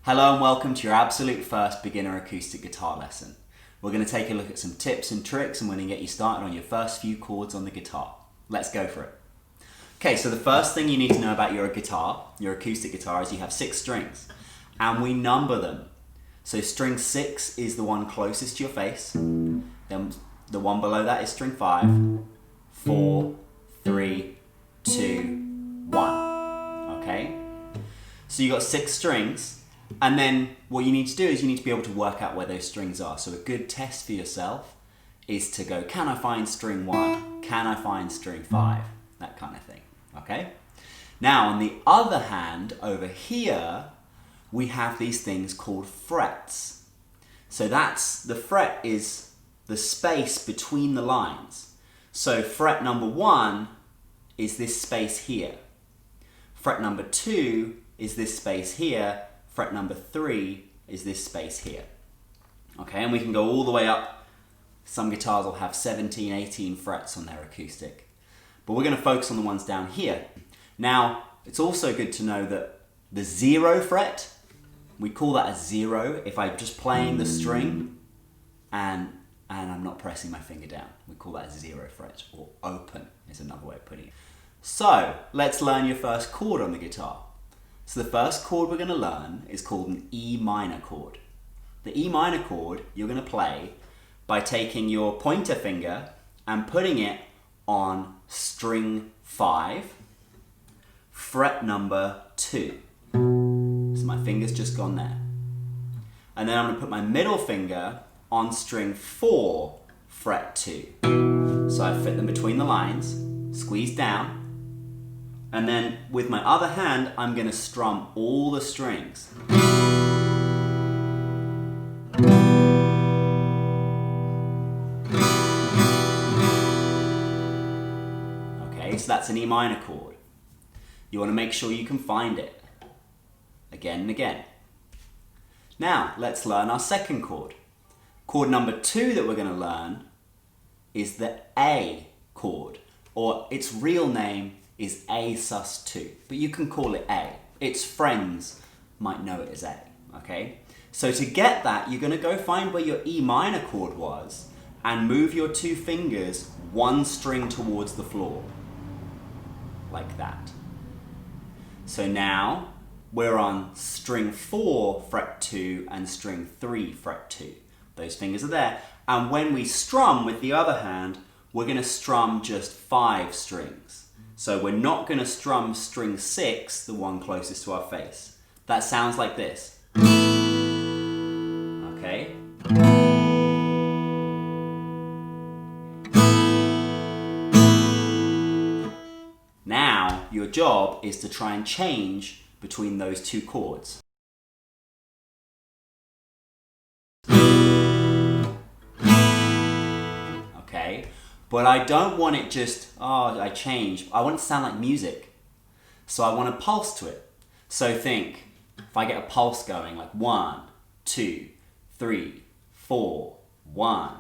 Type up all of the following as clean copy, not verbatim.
Hello and welcome to your absolute first beginner acoustic guitar lesson. We're going to take a look at some tips and tricks and we're going to get you started on your first few chords on the guitar. Let's go for it. Okay, so the first thing you need to know about your guitar, your acoustic guitar, is you have 6 strings and we number them. So string 6 is the one closest to your face, then the one below that is string 5, 4, 3, 2, 1. Okay? So you got 6 strings. And then what you need to do is you need to be able to work out where those strings are. So a good test for yourself is to go, can I find string 1? Can I find string 5? That kind of thing, okay? Now, on the other hand, over here, we have these things called frets. So the fret is the space between the lines. So fret number 1 is this space here. Fret number 2 is this space here. Fret number 3 is this space here. Okay, and we can go all the way up. Some guitars will have 17, 18 frets on their acoustic. But we're going to focus on the ones down here. Now, it's also good to know that the 0 fret, we call that a 0 if I'm just playing the string and I'm not pressing my finger down. We call that a 0 fret, or open is another way of putting it. So, let's learn your first chord on the guitar. So the first chord we're going to learn is called an E minor chord. The E minor chord you're going to play by taking your pointer finger and putting it on string 5, fret number 2. So my finger's just gone there. And then I'm going to put my middle finger on string 4, fret 2. So I fit them between the lines, squeeze down, and then with my other hand, I'm going to strum all the strings. Okay, so that's an E minor chord. You want to make sure you can find it again and again. Now, let's learn our second chord. Chord number 2 that we're going to learn is the A chord, or its real name is A sus2, but you can call it A. Its friends might know it as A, okay? So to get that, you're gonna go find where your E minor chord was and move your 2 fingers 1 string towards the floor, like that. So now we're on string 4, fret 2, and string 3, fret 2. Those fingers are there, and when we strum with the other hand, we're gonna strum just 5 strings. So we're not going to strum string 6, the one closest to our face. That sounds like this. Okay? Now, your job is to try and change between those 2 chords. Okay? But I don't want it just, oh, I changed. I want it to sound like music. So I want a pulse to it. So think, if I get a pulse going, like 1, 2, 3, 4, 1,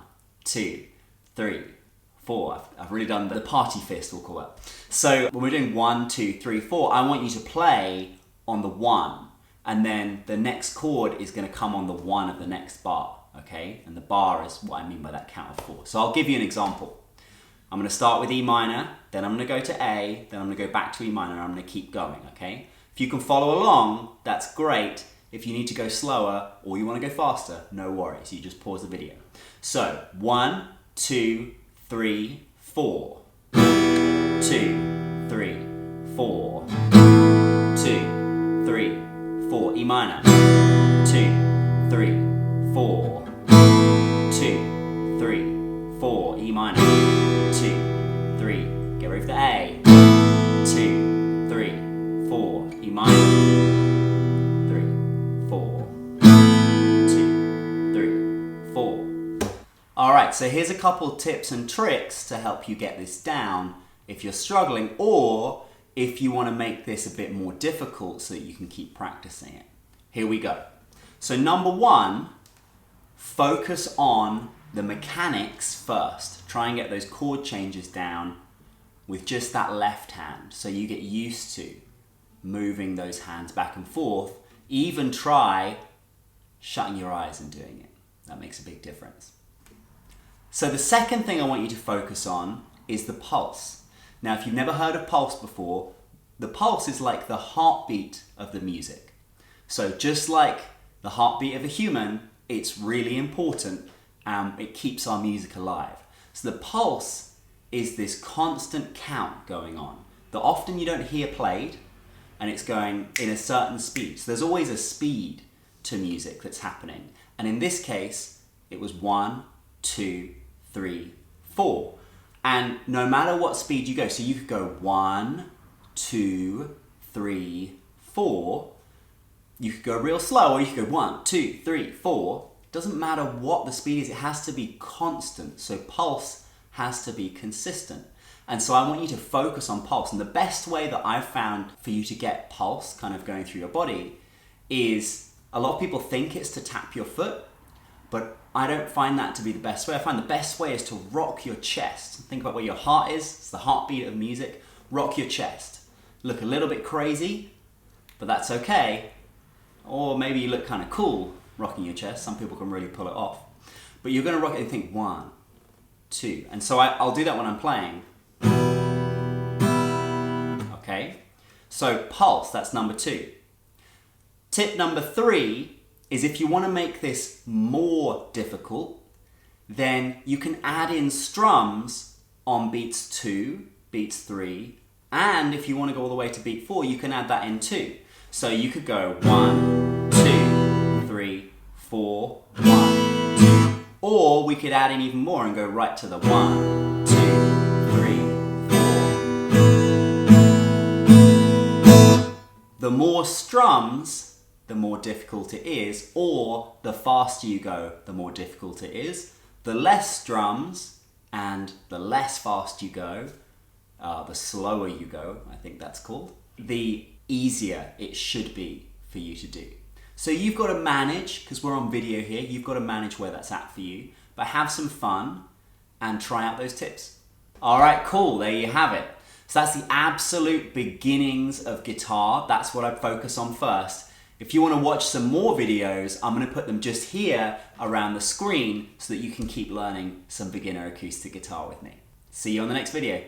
2, 3, 4. I've really done the party fist, we'll call it. So when we're doing 1, 2, 3, 4, I want you to play on the 1. And then the next chord is going to come on the 1 of the next bar. Okay? And the bar is what I mean by that count of 4. So I'll give you an example. I'm going to start with E minor, then I'm going to go to A, then I'm going to go back to E minor, and I'm going to keep going, okay? If you can follow along, that's great. If you need to go slower or you want to go faster, no worries. You just pause the video. So, 1, 2, 3, 4. 2, 3, 4. 2, 3, 4. E minor. 2, 3, 4. 2, 3, 4. E minor. 2, 3, get ready for the A. 2, 3, 4, E minor. 3, 4. 2, 3, 4. Alright, so here's a couple tips and tricks to help you get this down if you're struggling, or if you want to make this a bit more difficult so that you can keep practicing it. Here we go. So number 1, focus on the mechanics first. Try and get those chord changes down with just that left hand so you get used to moving those hands back and forth Even try shutting your eyes and doing it. That makes a big difference. So the second thing I want you to focus on is the pulse. Now, if you've never heard of pulse before, the pulse is like the heartbeat of the music. So just like the heartbeat of a human, it's really important and it keeps our music alive. So the pulse is this constant count going on that often you don't hear played, and it's going in a certain speed. So there's always a speed to music that's happening. And in this case, it was 1, 2, 3, 4. And no matter what speed you go, so you could go 1, 2, 3, 4. You could go real slow, or you could go 1, 2, 3, 4. It doesn't matter what the speed is, it has to be constant. So pulse has to be consistent. And so I want you to focus on pulse. And the best way that I've found for you to get pulse kind of going through your body is, a lot of people think it's to tap your foot, but I don't find that to be the best way. I find the best way is to rock your chest. Think about where your heart is. It's the heartbeat of music. Rock your chest. Look a little bit crazy, but that's okay. Or maybe you look kind of cool rocking your chest. Some people can really pull it off. But you're going to rock it and think 1, 2. And so I'll do that when I'm playing. Okay? So pulse, that's number 2. Tip number 3 is, if you want to make this more difficult, then you can add in strums on beats 2, beats 3, and if you want to go all the way to beat 4, you can add that in too. So you could go 1, 2, 3, 4, 1, 2. Or we could add in even more and go right to the 1, 2, 3, 4. The more strums, the more difficult it is, or the faster you go, the more difficult it is. The less strums and the less fast you go, the slower you go, I think that's called, the easier it should be for you to do. So you've got to manage, because we're on video here, you've got to manage where that's at for you, but have some fun and try out those tips. All right, cool, there you have it. So that's the absolute beginnings of guitar. That's what I focus on first. If you want to watch some more videos, I'm going to put them just here around the screen so that you can keep learning some beginner acoustic guitar with me. See you on the next video.